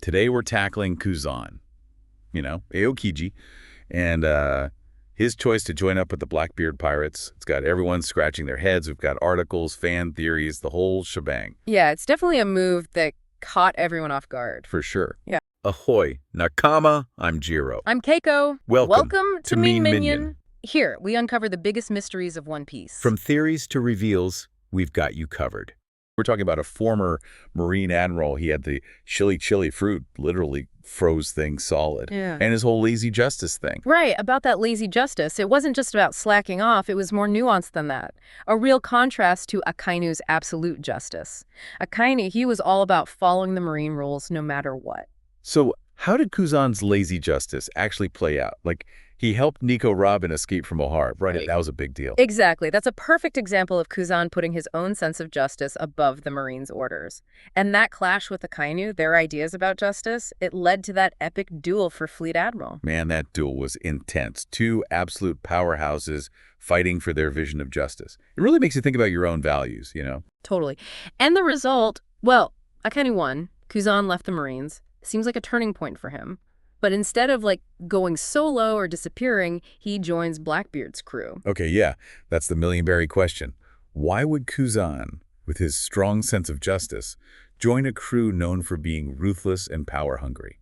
Today we're tackling Kuzan, Aokiji, and his choice to join up with the Blackbeard Pirates. It's got everyone scratching their heads. We've got articles, fan theories, the whole shebang. Yeah, it's definitely a move that caught everyone off guard. For sure. Yeah. Ahoy, Nakama, I'm Jiro. I'm Keiko. Welcome to Mean Minion. Here, we uncover the biggest mysteries of One Piece. From theories to reveals, we've got you covered. We're talking about a former Marine admiral. He had the chili fruit, literally froze things solid. Yeah. And his whole lazy justice thing. Right, about that lazy justice. It wasn't just about slacking off, it was more nuanced than that. A real contrast to Akainu's absolute justice. Akainu, he was all about following the Marine rules no matter what. So how did Kuzan's lazy justice actually play out? Like, he helped Nico Robin escape from Ohara, right? That was a big deal. Exactly. That's a perfect example of Kuzan putting his own sense of justice above the Marines' orders. And that clash with Akainu, their ideas about justice, it led to that epic duel for Fleet Admiral. Man, that duel was intense. Two absolute powerhouses fighting for their vision of justice. It really makes you think about your own values, Totally. And the result, well, Akainu won. Kuzan left the Marines. Seems like a turning point for him. But instead of, going solo or disappearing, he joins Blackbeard's crew. Okay, yeah, that's the million-berry question. Why would Kuzan, with his strong sense of justice, join a crew known for being ruthless and power-hungry?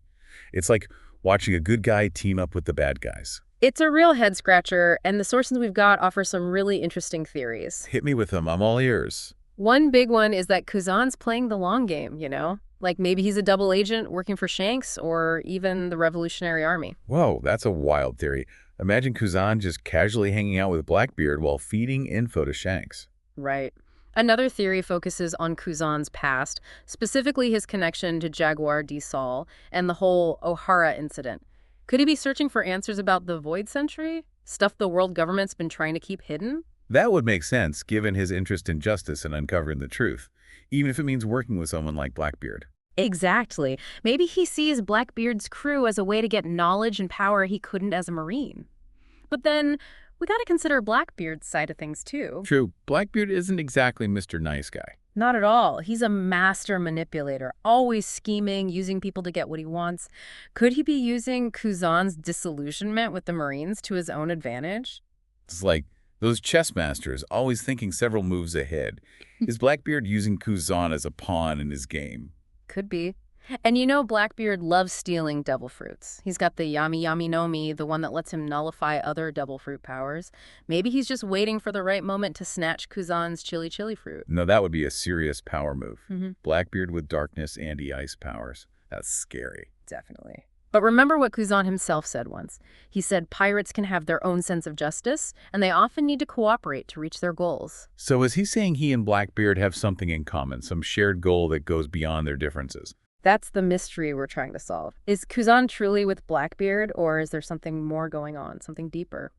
It's like watching a good guy team up with the bad guys. It's a real head-scratcher, and the sources we've got offer some really interesting theories. Hit me with them. I'm all ears. One big one is that Kuzan's playing the long game, Like maybe he's a double agent working for Shanks or even the Revolutionary Army. Whoa, that's a wild theory. Imagine Kuzan just casually hanging out with Blackbeard while feeding info to Shanks. Right. Another theory focuses on Kuzan's past, specifically his connection to Jaguar D. Sol and the whole Ohara incident. Could he be searching for answers about the Void Century? Stuff the world government's been trying to keep hidden? That would make sense, given his interest in justice and uncovering the truth, even if it means working with someone like Blackbeard. Exactly. Maybe he sees Blackbeard's crew as a way to get knowledge and power he couldn't as a Marine. But then, we gotta consider Blackbeard's side of things, too. True. Blackbeard isn't exactly Mr. Nice Guy. Not at all. He's a master manipulator, always scheming, using people to get what he wants. Could he be using Kuzan's disillusionment with the Marines to his own advantage? It's like those chess masters, always thinking several moves ahead. Is Blackbeard using Kuzan as a pawn in his game? Could be. And Blackbeard loves stealing devil fruits. He's got the Yami Yami no Mi, the one that lets him nullify other devil fruit powers. Maybe he's just waiting for the right moment to snatch Kuzan's chili fruit. No, that would be a serious power move. Mm-hmm. Blackbeard with darkness, anti-ice powers. That's scary. Definitely. But remember what Kuzan himself said once. He said pirates can have their own sense of justice, and they often need to cooperate to reach their goals. So is he saying he and Blackbeard have something in common, some shared goal that goes beyond their differences? That's the mystery we're trying to solve. Is Kuzan truly with Blackbeard, or is there something more going on, something deeper?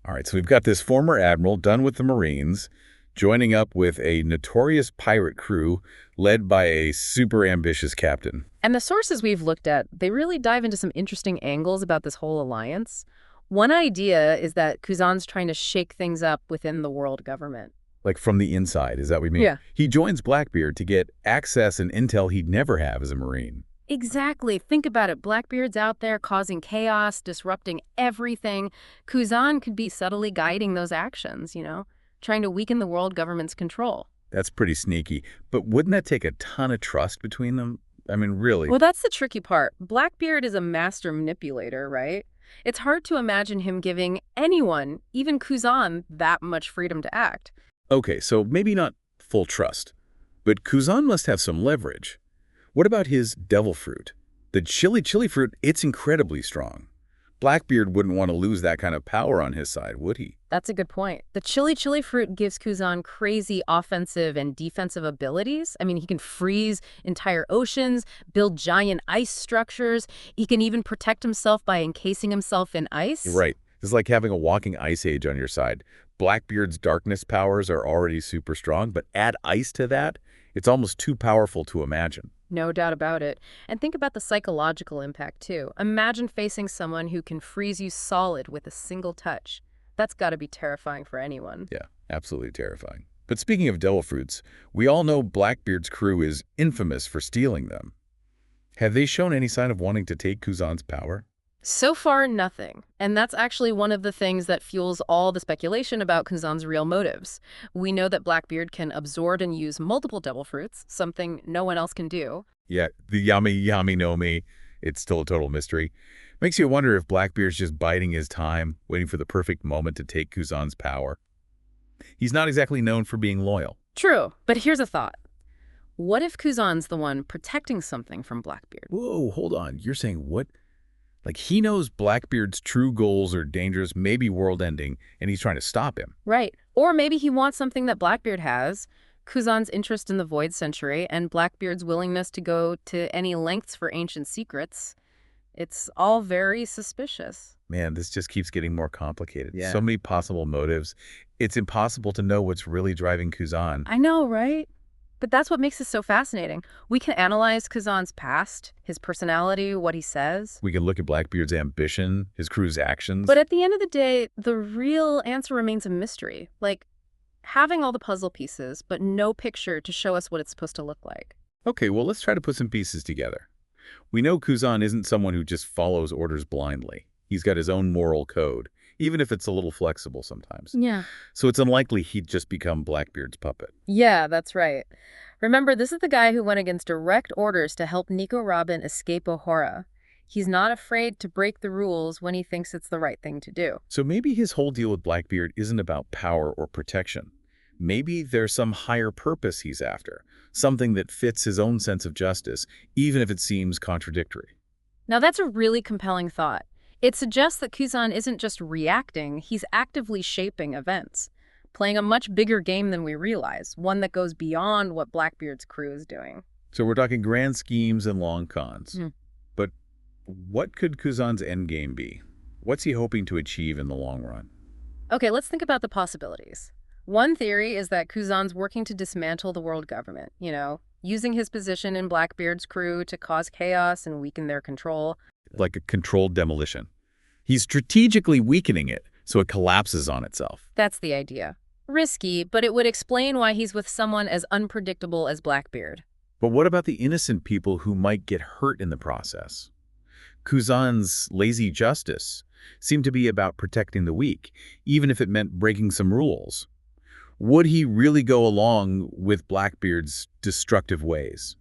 All right, so we've got this former admiral done with the Marines, joining up with a notorious pirate crew led by a super ambitious captain. And the sources we've looked at, they really dive into some interesting angles about this whole alliance. One idea is that Kuzan's trying to shake things up within the world government. Like from the inside, is that what you mean? Yeah. He joins Blackbeard to get access and intel he'd never have as a Marine. Exactly. Think about it. Blackbeard's out there causing chaos, disrupting everything. Kuzan could be subtly guiding those actions, trying to weaken the world government's control. That's pretty sneaky. But wouldn't that take a ton of trust between them? I mean, really? Well, that's the tricky part. Blackbeard is a master manipulator, right? It's hard to imagine him giving anyone, even Kuzan, that much freedom to act. Okay, so maybe not full trust. But Kuzan must have some leverage. What about his devil fruit? The chili fruit, it's incredibly strong. Blackbeard wouldn't want to lose that kind of power on his side, would he? That's a good point. The chili fruit gives Kuzan crazy offensive and defensive abilities. I mean, he can freeze entire oceans, build giant ice structures. He can even protect himself by encasing himself in ice. Right. It's like having a walking ice age on your side. Blackbeard's darkness powers are already super strong, but add ice to that, it's almost too powerful to imagine. No doubt about it. And think about the psychological impact, too. Imagine facing someone who can freeze you solid with a single touch. That's got to be terrifying for anyone. Yeah, absolutely terrifying. But speaking of devil fruits, we all know Blackbeard's crew is infamous for stealing them. Have they shown any sign of wanting to take Kuzan's power? So far, nothing. And that's actually one of the things that fuels all the speculation about Kuzan's real motives. We know that Blackbeard can absorb and use multiple devil fruits, something no one else can do. Yeah, the yami yami no mi, it's still a total mystery. Makes you wonder if Blackbeard's just biding his time, waiting for the perfect moment to take Kuzan's power. He's not exactly known for being loyal. True, but here's a thought. What if Kuzan's the one protecting something from Blackbeard? Whoa, hold on. You're saying what? Like he knows Blackbeard's true goals are dangerous, maybe world-ending, and he's trying to stop him. Right. Or maybe he wants something that Blackbeard has, Kuzan's interest in the Void Century, and Blackbeard's willingness to go to any lengths for ancient secrets. It's all very suspicious. Man, this just keeps getting more complicated. Yeah. So many possible motives. It's impossible to know what's really driving Kuzan. I know, right? But that's what makes this so fascinating. We can analyze Kuzan's past, his personality, what he says. We can look at Blackbeard's ambition, his crew's actions. But at the end of the day, the real answer remains a mystery. Like, having all the puzzle pieces, but no picture to show us what it's supposed to look like. Okay, well, let's try to put some pieces together. We know Kuzan isn't someone who just follows orders blindly. He's got his own moral code, even if it's a little flexible sometimes. Yeah. So it's unlikely he'd just become Blackbeard's puppet. Yeah, that's right. Remember, this is the guy who went against direct orders to help Nico Robin escape Ohara. He's not afraid to break the rules when he thinks it's the right thing to do. So maybe his whole deal with Blackbeard isn't about power or protection. Maybe there's some higher purpose he's after, something that fits his own sense of justice, even if it seems contradictory. Now, that's a really compelling thought. It suggests that Kuzan isn't just reacting, he's actively shaping events, playing a much bigger game than we realize, one that goes beyond what Blackbeard's crew is doing. So we're talking grand schemes and long cons. But what could Kuzan's endgame be? What's he hoping to achieve in the long run? Okay, let's think about the possibilities. One theory is that Kuzan's working to dismantle the world government, using his position in Blackbeard's crew to cause chaos and weaken their control. Like a controlled demolition. He's strategically weakening it so it collapses on itself. That's the idea. Risky, but it would explain why he's with someone as unpredictable as Blackbeard. But what about the innocent people who might get hurt in the process? Kuzan's lazy justice seemed to be about protecting the weak, even if it meant breaking some rules. Would he really go along with Blackbeard's destructive ways?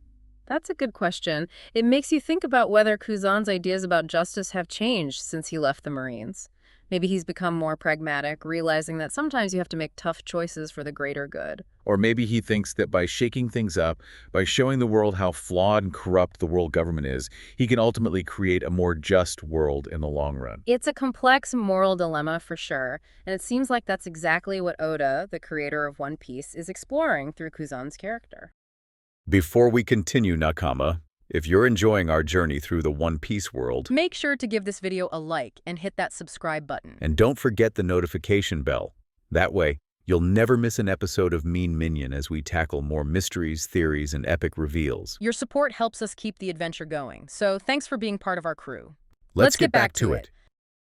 That's a good question. It makes you think about whether Kuzan's ideas about justice have changed since he left the Marines. Maybe he's become more pragmatic, realizing that sometimes you have to make tough choices for the greater good. Or maybe he thinks that by shaking things up, by showing the world how flawed and corrupt the world government is, he can ultimately create a more just world in the long run. It's a complex moral dilemma for sure, and it seems like that's exactly what Oda, the creator of One Piece, is exploring through Kuzan's character. Before we continue, Nakama, if you're enjoying our journey through the One Piece world, Make sure to give this video a like and hit that subscribe button. and don't forget the notification bell. That way, you'll never miss an episode of Mean Minion as we tackle more mysteries, theories, and epic reveals. Your support helps us keep the adventure going, so thanks for being part of our crew. Let's get back to it.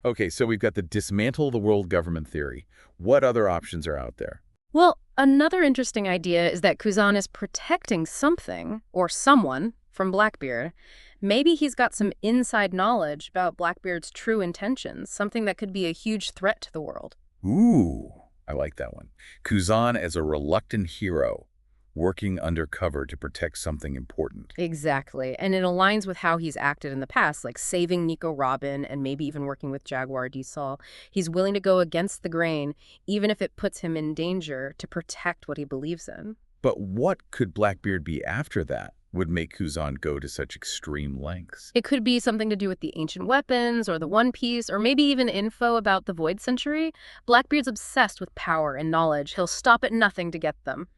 Okay, so we've got the dismantle the world government theory. What other options are out there? Well, another interesting idea is that Kuzan is protecting something, or someone, from Blackbeard. Maybe he's got some inside knowledge about Blackbeard's true intentions, something that could be a huge threat to the world. Ooh, I like that one. Kuzan as a reluctant hero, working undercover to protect something important. Exactly, and it aligns with how he's acted in the past, like saving Nico Robin and maybe even working with Jaguar Diesel. He's willing to go against the grain, even if it puts him in danger, to protect what he believes in. But what could Blackbeard be after that would make Kuzan go to such extreme lengths? It could be something to do with the ancient weapons or the One Piece, or maybe even info about the Void Century. Blackbeard's obsessed with power and knowledge. He'll stop at nothing to get them.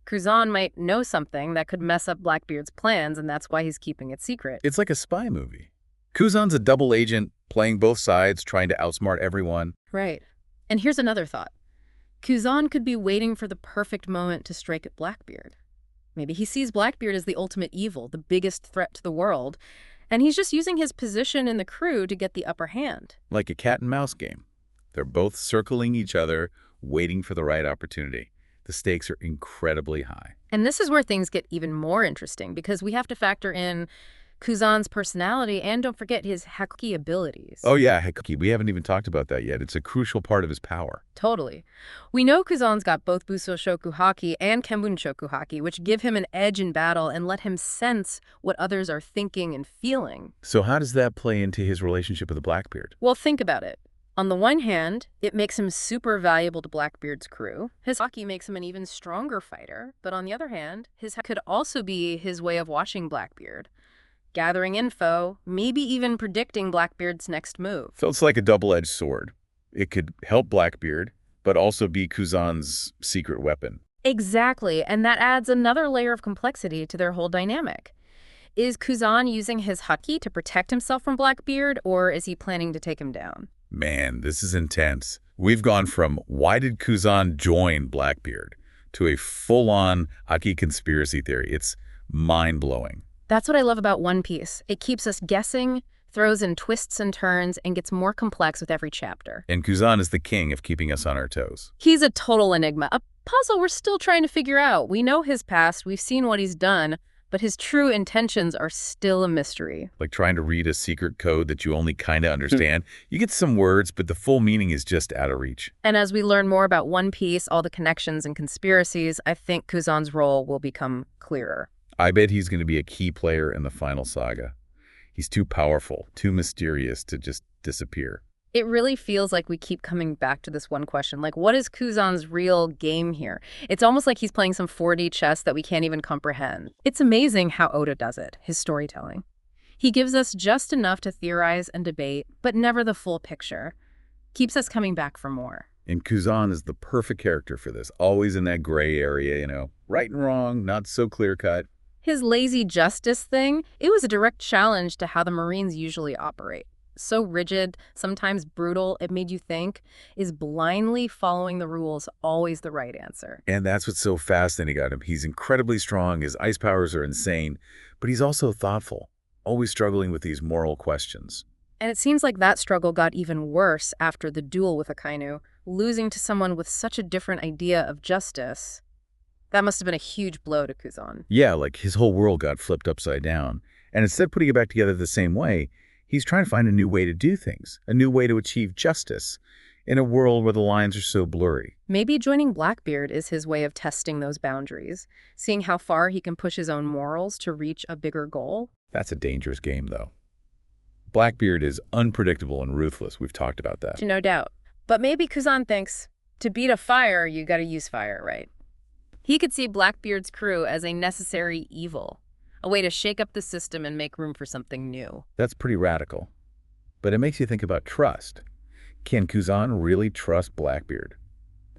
Kuzan might know something that could mess up Blackbeard's plans, and that's why he's keeping it secret. It's like a spy movie. Kuzan's a double agent, playing both sides, trying to outsmart everyone. Right. And here's another thought. Kuzan could be waiting for the perfect moment to strike at Blackbeard. Maybe he sees Blackbeard as the ultimate evil, the biggest threat to the world, and he's just using his position in the crew to get the upper hand. Like a cat and mouse game. They're both circling each other, waiting for the right opportunity. The stakes are incredibly high. And this is where things get even more interesting, because we have to factor in Kuzan's personality, and don't forget his haki abilities. Oh yeah, Aokiji. We haven't even talked about that yet. It's a crucial part of his power. Totally. We know Kuzan's got both Buso Shoku Haki and Kenbun Shoku Haki, which give him an edge in battle and let him sense what others are thinking and feeling. So how does that play into his relationship with the Blackbeard? Well, think about it. On the one hand, it makes him super valuable to Blackbeard's crew. His haki makes him an even stronger fighter. But on the other hand, his haki could also be his way of watching Blackbeard, gathering info, maybe even predicting Blackbeard's next move. So it's like a double-edged sword. It could help Blackbeard, but also be Kuzan's secret weapon. Exactly, and that adds another layer of complexity to their whole dynamic. Is Kuzan using his haki to protect himself from Blackbeard, or is he planning to take him down? Man, this is intense. We've gone from why did Kuzan join Blackbeard to a full-on haki conspiracy theory. It's mind-blowing. That's what I love about One Piece. It keeps us guessing, throws in twists and turns, and gets more complex with every chapter. And Kuzan is the king of keeping us on our toes. He's a total enigma, a puzzle we're still trying to figure out. We know his past, we've seen what he's done, but his true intentions are still a mystery. Like trying to read a secret code that you only kind of understand. You get some words, but the full meaning is just out of reach. And as we learn more about One Piece, all the connections and conspiracies, I think Kuzan's role will become clearer. I bet he's going to be a key player in the final saga. He's too powerful, too mysterious to just disappear. It really feels like we keep coming back to this one question, like what is Kuzan's real game here? It's almost like he's playing some 4D chess that we can't even comprehend. It's amazing how Oda does it, his storytelling. He gives us just enough to theorize and debate, but never the full picture. Keeps us coming back for more. And Kuzan is the perfect character for this, always in that gray area, right and wrong, not so clear-cut. His lazy justice thing, it was a direct challenge to how the Marines usually operate. So rigid, sometimes brutal, it made you think, is blindly following the rules always the right answer? And that's what's so fascinating about him. He's incredibly strong, his ice powers are insane, but he's also thoughtful, always struggling with these moral questions. And it seems like that struggle got even worse after the duel with Akainu, losing to someone with such a different idea of justice. That must have been a huge blow to Kuzan. Yeah, like his whole world got flipped upside down. And instead of putting it back together the same way, he's trying to find a new way to do things, a new way to achieve justice in a world where the lines are so blurry. Maybe joining Blackbeard is his way of testing those boundaries, seeing how far he can push his own morals to reach a bigger goal. That's a dangerous game, though. Blackbeard is unpredictable and ruthless. We've talked about that. No doubt. But maybe Kuzan thinks, to beat a fire, you gotta use fire, right? He could see Blackbeard's crew as a necessary evil, a way to shake up the system and make room for something new. That's pretty radical. But it makes you think about trust. Can Kuzan really trust Blackbeard?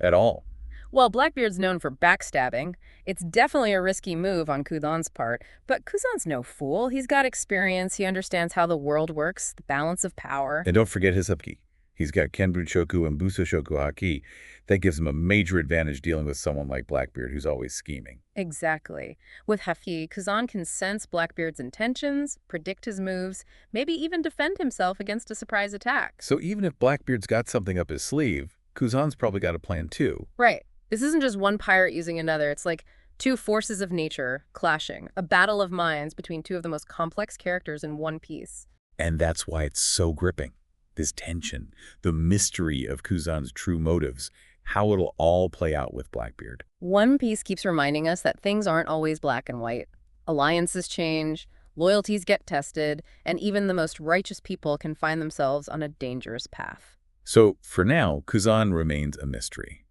At all? Well, Blackbeard's known for backstabbing. It's definitely a risky move on Kuzan's part, but Kuzan's no fool. He's got experience, he understands how the world works, the balance of power. And don't forget his haki. He's got Kenbun Shoku and Buso Shoku haki. That gives him a major advantage dealing with someone like Blackbeard who's always scheming. Exactly. With haki, Kuzan can sense Blackbeard's intentions, predict his moves, maybe even defend himself against a surprise attack. So even if Blackbeard's got something up his sleeve, Kuzan's probably got a plan too. Right. This isn't just one pirate using another. It's like two forces of nature clashing, a battle of minds between two of the most complex characters in One Piece. And that's why it's so gripping. This tension, the mystery of Kuzan's true motives, how it'll all play out with Blackbeard. One Piece keeps reminding us that things aren't always black and white. Alliances change, loyalties get tested, and even the most righteous people can find themselves on a dangerous path. So for now, Kuzan remains a mystery.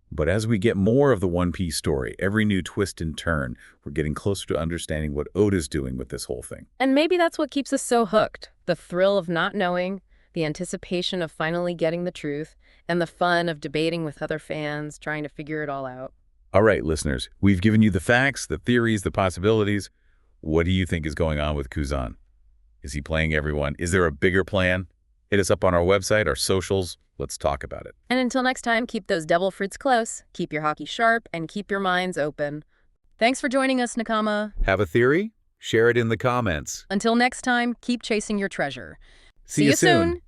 But as we get more of the One Piece story, every new twist and turn, we're getting closer to understanding what Oda's doing with this whole thing. And maybe that's what keeps us so hooked. The thrill of not knowing, the anticipation of finally getting the truth, and the fun of debating with other fans, trying to figure it all out. All right, listeners, we've given you the facts, the theories, the possibilities. What do you think is going on with Kuzan? Is he playing everyone? Is there a bigger plan? Hit us up on our website, our socials. Let's talk about it. And until next time, keep those devil fruits close, keep your haki sharp, and keep your minds open. Thanks for joining us, Nakama. Have a theory? Share it in the comments. Until next time, keep chasing your treasure. See you soon.